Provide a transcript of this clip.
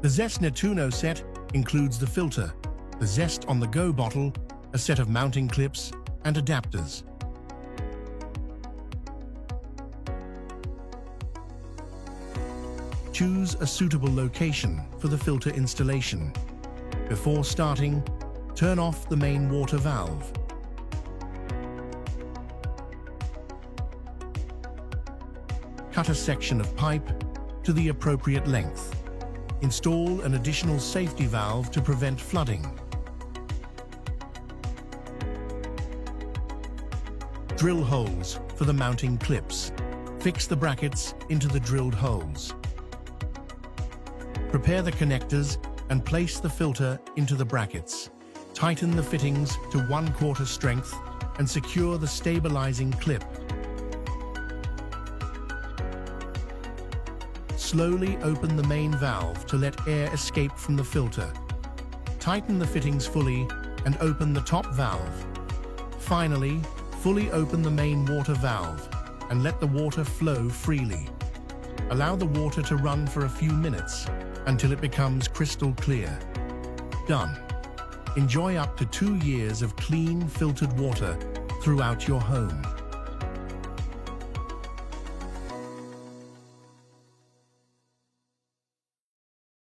The Zest Nettuno set includes the filter, the Zest on-the-go bottle, a set of mounting clips, and adapters. Choose a suitable location for the filter installation. Before starting, turn off the main water valve. Cut a section of pipe to the appropriate length. Install an additional safety valve to prevent flooding. Drill holes for the mounting clips. Fix the brackets into the drilled holes. Prepare the connectors and place the filter into the brackets. Tighten the fittings to 1/4 strength and secure the stabilizing clip. Slowly open the main valve to let air escape from the filter. Tighten the fittings fully and open the top valve. Finally, fully open the main water valve and let the water flow freely. Allow the water to run for a few minutes until it becomes crystal clear. Done. Enjoy up to 2 years of clean, filtered water throughout your home.